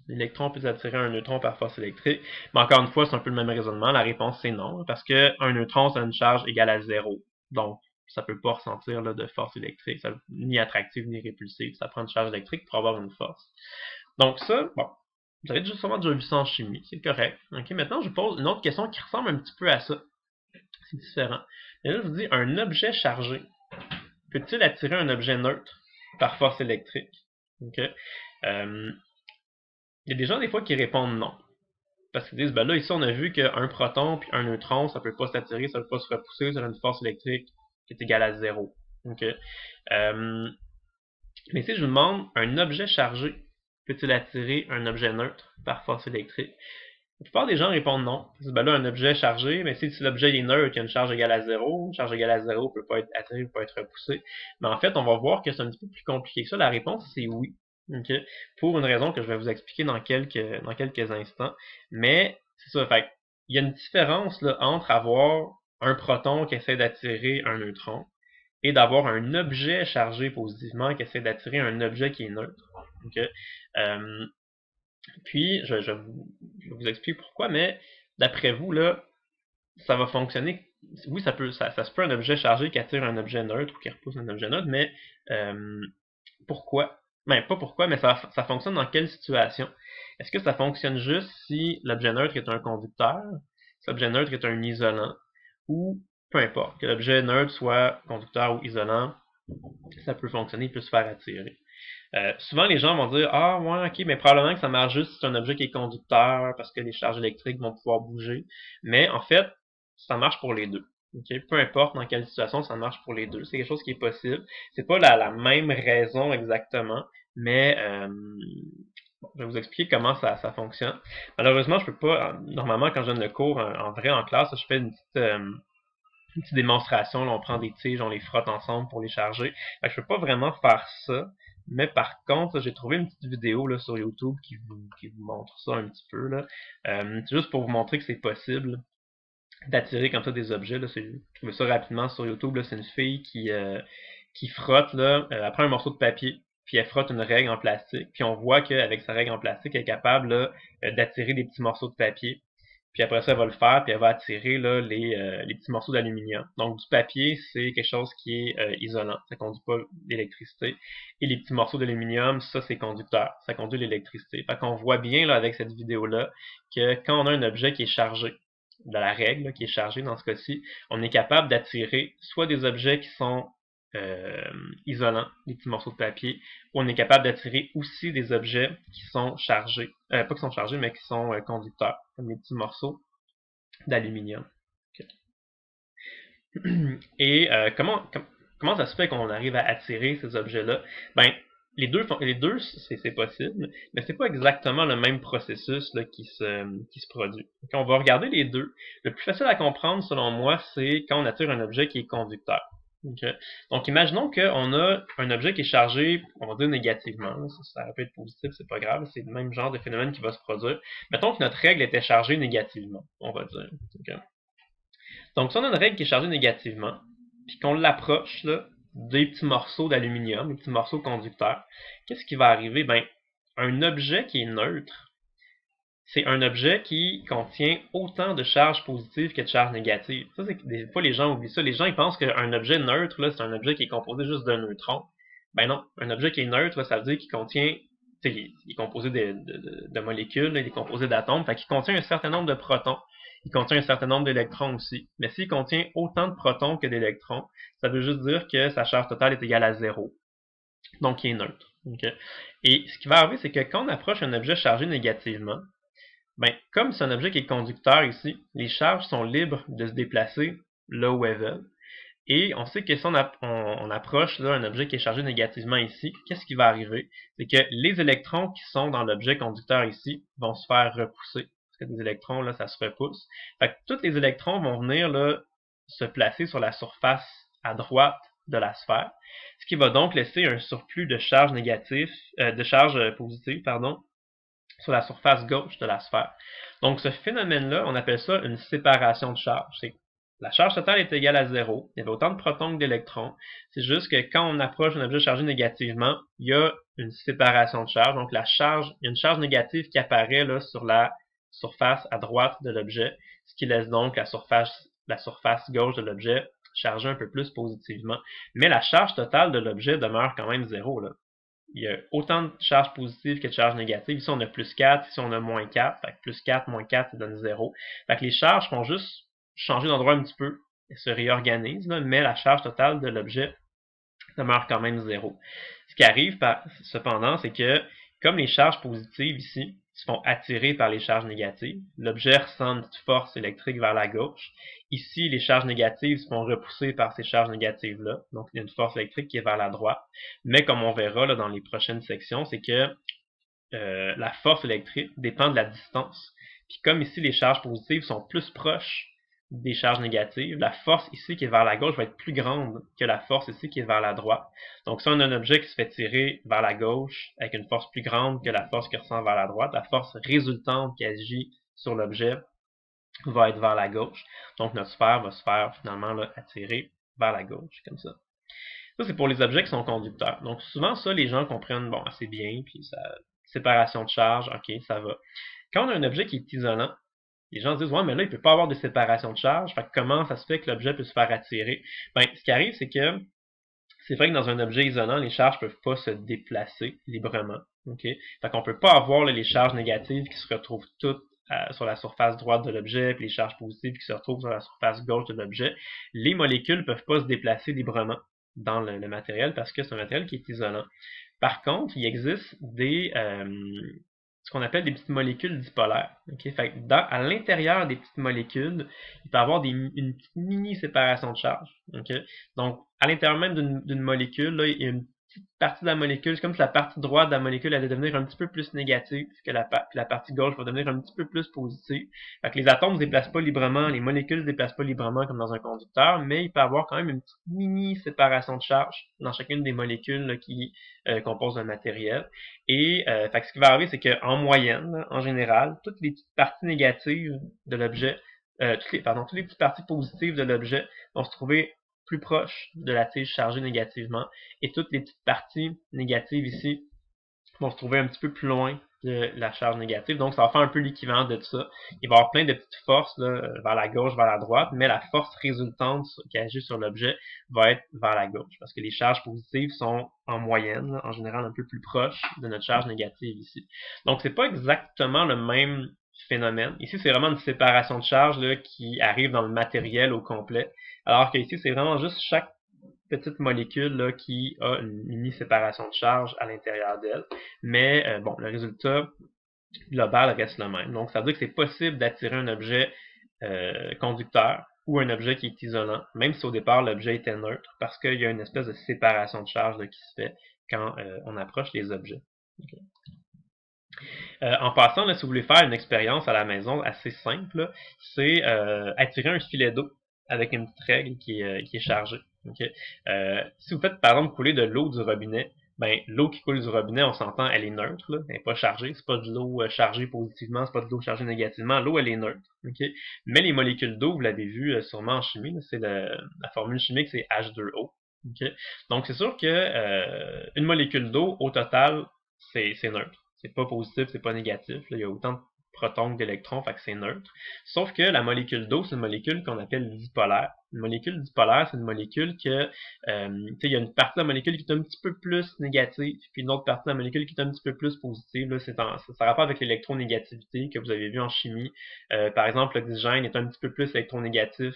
L'électron peut attirer un neutron par force électrique. Mais encore une fois, c'est un peu le même raisonnement. La réponse, c'est non, parce qu'un neutron, ça a une charge égale à 0. Donc, ça ne peut pas ressentir là, de force électrique, ni attractive, ni répulsive. Ça prend une charge électrique pour avoir une force. Donc ça, bon, vous avez sûrement déjà vu ça en chimie, c'est correct. Okay, maintenant, je vous pose une autre question qui ressemble un petit peu à ça. C'est différent. Et là, je vous dis, un objet chargé peut-il attirer un objet neutre par force électrique? Okay. Il y a des gens, des fois, qui répondent non. Parce qu'ils disent, ben là, ici, on a vu qu'un proton puis un neutron, ça peut pas s'attirer, ça peut pas se repousser, ça a une force électrique qui est égale à 0. Okay. Mais si je vous demande, un objet chargé peut-il attirer un objet neutre par force électrique? La plupart des gens répondent non. Ils disent, ben là, un objet chargé, mais si l'objet est neutre, il y a une charge égale à 0, une charge égale à 0 peut pas être attirée, peut pas être repoussée. Mais en fait, on va voir que c'est un petit peu plus compliqué que ça. La réponse, c'est oui. Okay. Pour une raison que je vais vous expliquer dans quelques instants. Mais c'est ça, fait il y a une différence là, entre avoir un proton qui essaie d'attirer un neutron et d'avoir un objet chargé positivement qui essaie d'attirer un objet qui est neutre. Okay. Puis, je vous explique pourquoi, mais d'après vous, là, ça va fonctionner. Oui, ça se peut un objet chargé qui attire un objet neutre ou qui repousse un objet neutre, mais pourquoi? Ben, pas pourquoi, mais ça fonctionne dans quelle situation? Est-ce que ça fonctionne juste si l'objet neutre est un conducteur, si l'objet neutre est un isolant, ou peu importe, que l'objet neutre soit conducteur ou isolant, ça peut fonctionner, il peut se faire attirer. Souvent, les gens vont dire « Ah, ouais, ok, mais probablement que ça marche juste si c'est un objet qui est conducteur, parce que les charges électriques vont pouvoir bouger. » Mais en fait, ça marche pour les deux. Okay? Peu importe dans quelle situation ça marche pour les deux, c'est quelque chose qui est possible. C'est pas la même raison exactement, mais bon, je vais vous expliquer comment ça fonctionne. Malheureusement, je peux pas, normalement quand je donne le cours en vrai en classe, je fais une petite démonstration, là, on prend des tiges, on les frotte ensemble pour les charger. Fait que je peux pas vraiment faire ça, mais par contre, j'ai trouvé une petite vidéo là, sur YouTube qui vous montre ça un petit peu. Là. C'est juste pour vous montrer que c'est possible d'attirer comme ça des objets. Là. J'ai trouvé ça rapidement sur YouTube. C'est une fille qui frotte, là, elle prend un morceau de papier, puis elle frotte une règle en plastique, puis on voit qu'avec sa règle en plastique, elle est capable là, d'attirer des petits morceaux de papier. Puis après ça, elle va le faire, puis elle va attirer là, les petits morceaux d'aluminium. Donc du papier, c'est quelque chose qui est isolant, ça conduit pas l'électricité. Et les petits morceaux d'aluminium, ça c'est conducteur, ça conduit l'électricité. Fait qu'on voit bien là, avec cette vidéo-là que quand on a un objet qui est chargé, de la règle là, qui est chargée dans ce cas-ci, on est capable d'attirer soit des objets qui sont isolants, des petits morceaux de papier, ou on est capable d'attirer aussi des objets qui sont chargés, pas qui sont chargés, mais qui sont conducteurs, comme les petits morceaux d'aluminium. Okay. Et comment ça se fait qu'on arrive à attirer ces objets-là? Ben, les deux c'est possible, mais c'est pas exactement le même processus là, qui se produit. Donc, on va regarder les deux. Le plus facile à comprendre, selon moi, c'est quand on attire un objet qui est conducteur. Okay. Donc, imaginons qu'on a un objet qui est chargé, on va dire négativement. Ça peut être positif, c'est pas grave. C'est le même genre de phénomène qui va se produire. Mettons que notre règle était chargée négativement, on va dire. Okay. Donc, si on a une règle qui est chargée négativement, puis qu'on l'approche là, des petits morceaux d'aluminium, des petits morceaux conducteurs, qu'est-ce qui va arriver? Ben, un objet qui est neutre, c'est un objet qui contient autant de charges positives que de charges négatives. Ça, c'est que des fois, les gens oublient ça. Les gens, ils pensent qu'un objet neutre, là, c'est un objet qui est composé juste d'un neutron. Ben non, un objet qui est neutre, là, ça veut dire qu'il contient, il est composé de molécules, là, il est composé d'atomes, fait qu'il contient un certain nombre de protons. Il contient un certain nombre d'électrons aussi. Mais s'il contient autant de protons que d'électrons, ça veut juste dire que sa charge totale est égale à 0. Donc, il est neutre. Okay? Et ce qui va arriver, c'est que quand on approche un objet chargé négativement, ben, comme c'est un objet qui est conducteur ici, les charges sont libres de se déplacer là où elles veulent. Et on sait que si on approche là, un objet qui est chargé négativement ici, qu'est-ce qui va arriver? C'est que les électrons qui sont dans l'objet conducteur ici vont se faire repousser. Parce que des électrons, là, ça se repousse. Fait que tous les électrons vont venir là, se placer sur la surface à droite de la sphère, ce qui va donc laisser un surplus de charge négative, de charge positive, pardon, sur la surface gauche de la sphère. Donc ce phénomène-là, on appelle ça une séparation de charge. La charge totale est égale à 0. Il y avait autant de protons que d'électrons. C'est juste que quand on approche un objet chargé négativement, il y a une séparation de charge. Donc il y a une charge négative qui apparaît là, sur la surface à droite de l'objet, ce qui laisse donc la surface gauche de l'objet chargée un peu plus positivement. Mais la charge totale de l'objet demeure quand même 0. Là. Il y a autant de charges positives que de charges négatives. Ici, on a plus 4, ici, on a moins 4. Fait que plus 4, moins 4, ça donne 0. Fait que les charges vont juste changer d'endroit un petit peu et se réorganisent, là, mais la charge totale de l'objet demeure quand même 0. Ce qui arrive, cependant, c'est que comme les charges positives ici se font attirer par les charges négatives, l'objet ressent une petite force électrique vers la gauche. Ici, les charges négatives se font repousser par ces charges négatives-là, donc il y a une force électrique qui est vers la droite. Mais comme on verra là, dans les prochaines sections, c'est que la force électrique dépend de la distance. Puis comme ici, les charges positives sont plus proches des charges négatives, la force ici qui est vers la gauche va être plus grande que la force ici qui est vers la droite. Donc si on a un objet qui se fait tirer vers la gauche avec une force plus grande que la force qui ressent vers la droite, la force résultante qui agit sur l'objet va être vers la gauche. Donc notre sphère va se faire finalement là, attirer vers la gauche, comme ça. Ça, c'est pour les objets qui sont conducteurs. Donc souvent, ça, les gens comprennent, bon, assez bien, puis ça, séparation de charge, ok, ça va. Quand on a un objet qui est isolant, les gens se disent, ouais, mais là, il ne peut pas avoir de séparation de charge. Fait que comment ça se fait que l'objet peut se faire attirer? Ben, ce qui arrive, c'est que c'est vrai que dans un objet isolant, les charges ne peuvent pas se déplacer librement. Okay? Fait qu'on ne peut pas avoir là, les charges négatives qui se retrouvent toutes sur la surface droite de l'objet, puis les charges positives qui se retrouvent sur la surface gauche de l'objet. Les molécules ne peuvent pas se déplacer librement dans le matériel parce que c'est un matériel qui est isolant. Par contre, il existe ce qu'on appelle des petites molécules dipolaires. Okay? Fait que à l'intérieur des petites molécules, il peut y avoir une petite mini séparation de charge. Okay? Donc, à l'intérieur même d'une molécule, là, il y a une petite partie de la molécule, c'est comme si la partie droite de la molécule allait devenir un petit peu plus négative, que la partie gauche va devenir un petit peu plus positive. Fait que les atomes ne se déplacent pas librement, les molécules ne se déplacent pas librement comme dans un conducteur, mais il peut y avoir quand même une petite mini séparation de charge dans chacune des molécules là, qui composent un matériel. Et fait que ce qui va arriver, c'est qu'en moyenne, là, en général, toutes les petites parties négatives de l'objet, toutes les petites parties positives de l'objet vont se trouver plus proches de la tige chargée négativement, et toutes les petites parties négatives ici vont se trouver un petit peu plus loin de la charge négative. Donc, ça va faire un peu l'équivalent de ça. Il va y avoir plein de petites forces là, vers la gauche, vers la droite, mais la force résultante qui agit sur l'objet va être vers la gauche, parce que les charges positives sont en moyenne, en général, un peu plus proches de notre charge négative ici. Donc, c'est pas exactement le même phénomène. Ici, c'est vraiment une séparation de charge là, qui arrive dans le matériel au complet, alors que ici, c'est vraiment juste chaque petite molécule là, qui a une mini-séparation de charge à l'intérieur d'elle. Mais bon, le résultat global reste le même. Donc, ça veut dire que c'est possible d'attirer un objet conducteur ou un objet qui est isolant, même si au départ l'objet était neutre, parce qu'il y a une espèce de séparation de charge là, qui se fait quand on approche les objets. Okay. En passant, là, si vous voulez faire une expérience à la maison assez simple, c'est attirer un filet d'eau avec une petite règle qui est chargée. Okay? Si vous faites par exemple couler de l'eau du robinet, ben l'eau qui coule du robinet, on s'entend, elle est neutre, là, elle n'est pas chargée, c'est pas de l'eau chargée positivement, c'est pas de l'eau chargée négativement, l'eau elle est neutre. Okay? Mais les molécules d'eau, vous l'avez vu sûrement en chimie, c'est la formule chimique c'est H2O. Okay? Donc c'est sûr que une molécule d'eau, au total, c'est neutre. C'est pas positif, c'est pas négatif. Là, il y a autant de protons que d'électrons, fait que c'est neutre. Sauf que la molécule d'eau, c'est une molécule qu'on appelle dipolaire. Une molécule dipolaire, c'est une molécule que, il y a une partie de la molécule qui est un petit peu plus négative, puis une autre partie de la molécule qui est un petit peu plus positive. Là, ça a rapport avec l'électronégativité que vous avez vu en chimie. Par exemple, l'oxygène est un petit peu plus électronégatif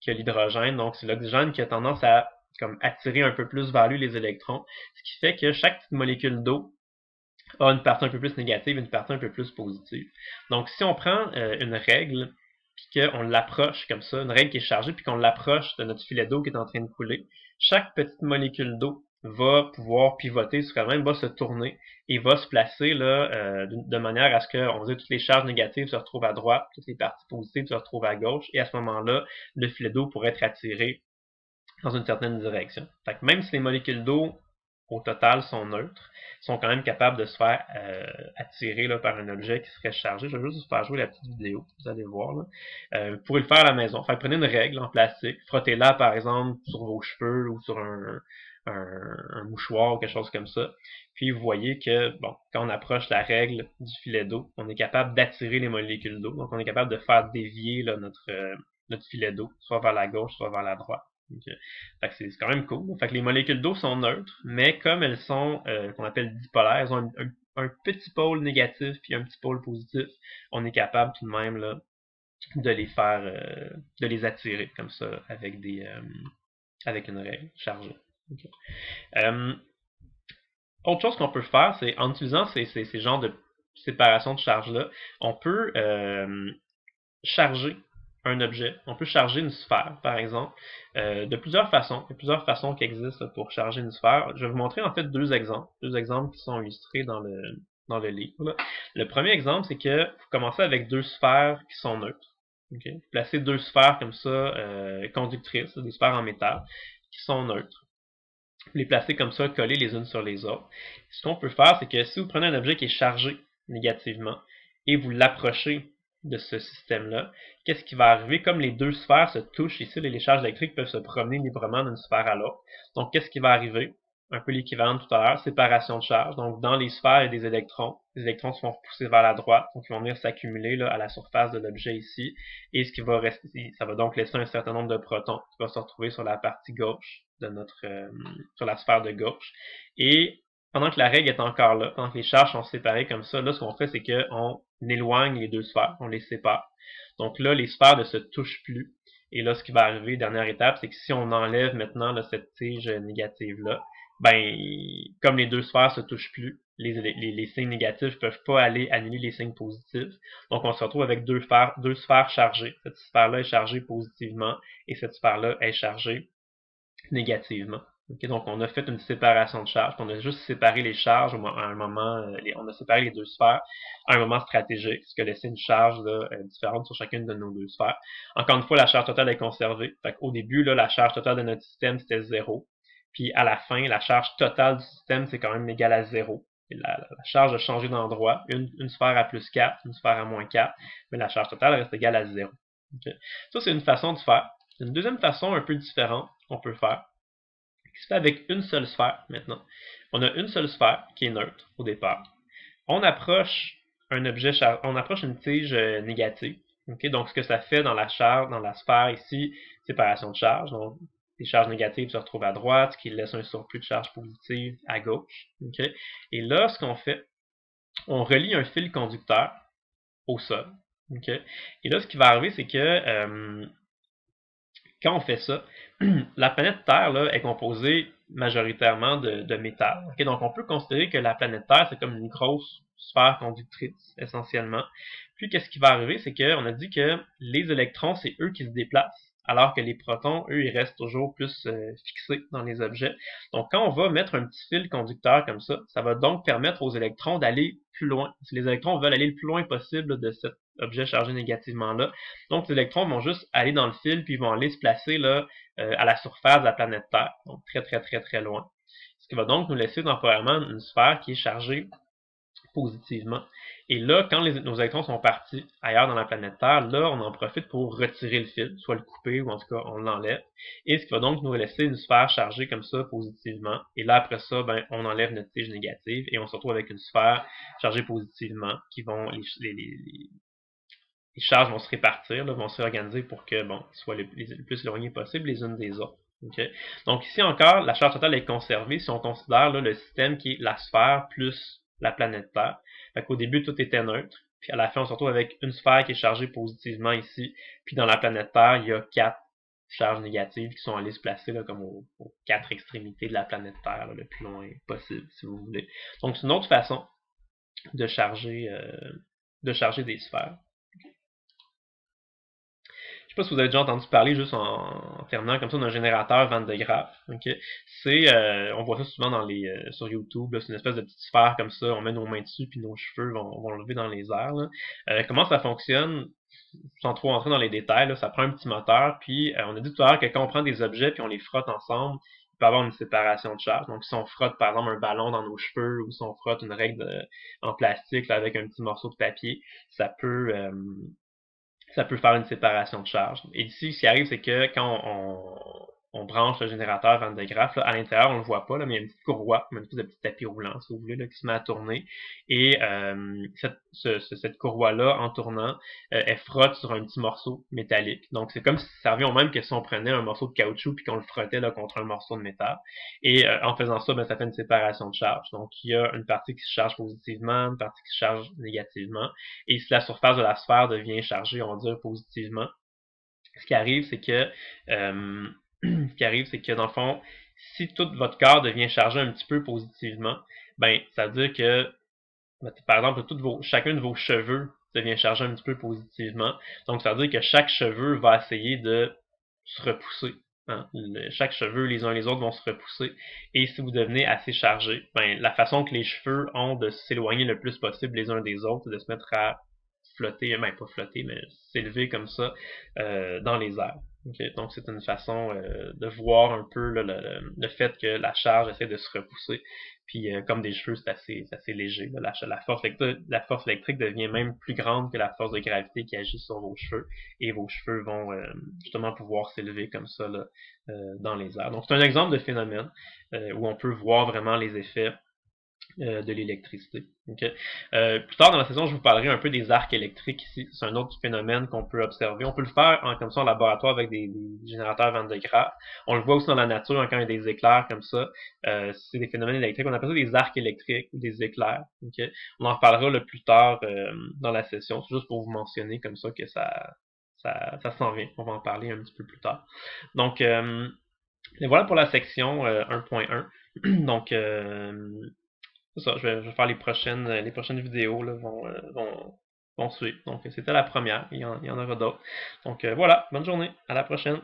que l'hydrogène. Donc, c'est l'oxygène qui a tendance à comme attirer un peu plus vers lui les électrons. Ce qui fait que chaque petite molécule d'eau a une partie un peu plus négative et une partie un peu plus positive. Donc, si on prend une règle, puis qu'on l'approche comme ça, une règle qui est chargée, puis qu'on l'approche de notre filet d'eau qui est en train de couler, chaque petite molécule d'eau va pouvoir pivoter sur elle-même, va se tourner et va se placer là, de manière à ce que, on va dire, toutes les charges négatives se retrouvent à droite, toutes les parties positives se retrouvent à gauche, et à ce moment-là, le filet d'eau pourrait être attiré dans une certaine direction. Fait que même si les molécules d'eau au total sont neutres, sont quand même capables de se faire attirer là, par un objet qui serait chargé. Je vais juste vous faire jouer la petite vidéo, vous allez voir. Là. Vous pourrez le faire à la maison. Fait, prenez une règle en plastique, frottez-la par exemple sur vos cheveux ou sur un mouchoir ou quelque chose comme ça. Puis vous voyez que bon, quand on approche la règle du filet d'eau, on est capable d'attirer les molécules d'eau. Donc on est capable de faire dévier là, notre filet d'eau, soit vers la gauche, soit vers la droite. Okay. Fait que c'est quand même cool. Fait que les molécules d'eau sont neutres, mais comme elles sont qu'on appelle dipolaires, elles ont un petit pôle négatif puis un petit pôle positif, on est capable tout de même là, de les faire de les attirer comme ça avec avec une règle chargée. Okay. Autre chose qu'on peut faire, c'est en utilisant ces genres de séparation de charge-là, on peut charger un objet. On peut charger une sphère, par exemple, de plusieurs façons. Il y a plusieurs façons qui existent pour charger une sphère. Je vais vous montrer en fait deux exemples qui sont illustrés dans le livre. Là. Le premier exemple, c'est que vous commencez avec deux sphères qui sont neutres. Okay? Vous placez deux sphères comme ça, conductrices, des sphères en métal, qui sont neutres. Vous les placez comme ça, collées les unes sur les autres. Ce qu'on peut faire, c'est que si vous prenez un objet qui est chargé négativement et vous l'approchez de ce système-là, qu'est-ce qui va arriver? Comme les deux sphères se touchent ici, les charges électriques peuvent se promener librement d'une sphère à l'autre. Donc, qu'est-ce qui va arriver? Un peu l'équivalent de tout à l'heure, séparation de charge. Donc, dans les sphères, il y a des électrons. Les électrons se vont repousser vers la droite, donc ils vont venir s'accumuler à la surface de l'objet ici. Et ce qui va rester, ça va donc laisser un certain nombre de protons qui vont se retrouver sur la partie gauche de sur la sphère de gauche. Et pendant que la règle est encore là, pendant que les charges sont séparées comme ça, là, ce qu'on fait, c'est qu'on éloigne les deux sphères, on les sépare. Donc là, les sphères ne se touchent plus. Et là, ce qui va arriver, dernière étape, c'est que si on enlève maintenant là, cette tige négative-là, ben, comme les deux sphères se touchent plus, les signes négatifs peuvent pas aller annuler les signes positifs. Donc, on se retrouve avec deux sphères chargées. Cette sphère-là est chargée positivement et cette sphère-là est chargée négativement. Okay, donc, on a fait une séparation de charges. On a juste séparé les charges à un moment, on a séparé les deux sphères à un moment stratégique, ce qui a laissé une charge là, différente sur chacune de nos deux sphères. Encore une fois, la charge totale est conservée. Fait qu'au début, là, la charge totale de notre système, c'était 0. Puis à la fin, la charge totale du système, c'est quand même égal à 0. Et la charge a changé d'endroit. Une sphère à plus 4, une sphère à moins 4, mais la charge totale reste égale à 0. Okay. Ça, c'est une façon de faire. Une deuxième façon un peu différente qu'on peut faire, qui se fait avec une seule sphère maintenant. On a une seule sphère qui est neutre au départ. On approche un objet on approche une tige négative. Okay? Donc ce que ça fait dans la sphère ici, séparation de charge. Donc les charges négatives se retrouvent à droite, ce qui laisse un surplus de charge positive à gauche. Okay? Et là, ce qu'on fait, on relie un fil conducteur au sol. Okay? Et là, ce qui va arriver, c'est que quand on fait ça, la planète Terre là, est composée majoritairement de métal. Okay? Donc, on peut considérer que la planète Terre, c'est comme une grosse sphère conductrice, essentiellement. Puis, qu'est-ce qui va arriver? C'est qu'on a dit que les électrons, c'est eux qui se déplacent, alors que les protons, eux, ils restent toujours plus fixés dans les objets. Donc, quand on va mettre un petit fil conducteur comme ça va donc permettre aux électrons d'aller plus loin. Si les électrons veulent aller le plus loin possible de cet objet chargé négativement là, donc les électrons vont juste aller dans le fil, puis ils vont aller se placer là, à la surface de la planète Terre, donc très loin. Ce qui va donc nous laisser temporairement une sphère qui est chargée positivement. Et là, quand nos électrons sont partis ailleurs dans la planète Terre, là, on en profite pour retirer le fil, soit le couper ou en tout cas on l'enlève. Et ce qui va donc nous laisser une sphère chargée comme ça positivement. Et là, après ça, ben, on enlève notre tige négative et on se retrouve avec une sphère chargée positivement qui vont les charges vont se répartir, là, vont se réorganiser pour que, bon, ils soient le plus éloignés possible les unes des autres. Okay? Donc ici encore, la charge totale est conservée si on considère là, le système qui est la sphère plus la planète Terre. Fait qu'au début, tout était neutre. Puis à la fin, on se retrouve avec une sphère qui est chargée positivement ici. Puis dans la planète Terre, il y a 4 charges négatives qui sont allées se placer là, comme aux 4 extrémités de la planète Terre, là, le plus loin possible, si vous voulez. Donc c'est une autre façon de charger des sphères. Je sais pas si vous avez déjà entendu parler, juste en terminant comme ça, d'un générateur Van de Graaff. Okay? On voit ça souvent sur YouTube. C'est une espèce de petite sphère comme ça. On met nos mains dessus, puis nos cheveux vont lever dans les airs. Comment ça fonctionne? Sans trop entrer dans les détails, là, ça prend un petit moteur. Puis on a dit tout à l'heure que quand on prend des objets puis on les frotte ensemble, il peut y avoir une séparation de charge. Donc si on frotte par exemple un ballon dans nos cheveux ou si on frotte une règle en plastique là, avec un petit morceau de papier, ça peut faire une séparation de charge. Et ici, ce qui arrive, c'est que quand on branche le générateur Van de Graaff, là, à l'intérieur, on le voit pas, là, mais il y a une petite courroie, une espèce de petit tapis roulant, si vous voulez, là, qui se met à tourner. Et cette courroie-là, en tournant, elle frotte sur un petit morceau métallique. Donc, c'est comme si ça revient au même que si on prenait un morceau de caoutchouc puis qu'on le frottait là, contre un morceau de métal. Et en faisant ça, ben, ça fait une séparation de charge. Donc, il y a une partie qui se charge positivement, une partie qui se charge négativement. Et si la surface de la sphère devient chargée, on va dire positivement, ce qui arrive, c'est que dans le fond, si tout votre corps devient chargé un petit peu positivement, ben ça veut dire que, par exemple, chacun de vos cheveux devient chargé un petit peu positivement. Donc ça veut dire que chaque cheveu va essayer de se repousser. Hein? Chaque cheveu, les uns les autres, vont se repousser. Et si vous devenez assez chargé, ben, la façon que les cheveux ont de s'éloigner le plus possible les uns des autres, c'est de se mettre à flotter, pas flotter, mais s'élever comme ça dans les airs. Okay? Donc c'est une façon de voir un peu là, le fait que la charge essaie de se repousser. Puis comme des cheveux, c'est assez léger. Là. La force électrique devient même plus grande que la force de gravité qui agit sur vos cheveux. Et vos cheveux vont justement pouvoir s'élever comme ça là, dans les airs. Donc c'est un exemple de phénomène où on peut voir vraiment les effets de l'électricité. Okay. Plus tard dans la saison, je vous parlerai un peu des arcs électriques ici. C'est un autre phénomène qu'on peut observer. On peut le faire comme ça en laboratoire avec des générateurs Van de Graaff. On le voit aussi dans la nature quand il y a des éclairs comme ça. C'est des phénomènes électriques. On appelle ça des arcs électriques ou des éclairs. Okay. On en reparlera le plus tard dans la session. C'est juste pour vous mentionner comme ça que ça s'en vient. On va en parler un petit peu plus tard. Donc, Et voilà pour la section 1.1. Donc, c'est ça, je vais faire les prochaines vidéos là, vont suivre. Donc, c'était la première, il y en aura d'autres. Donc, voilà, bonne journée, à la prochaine.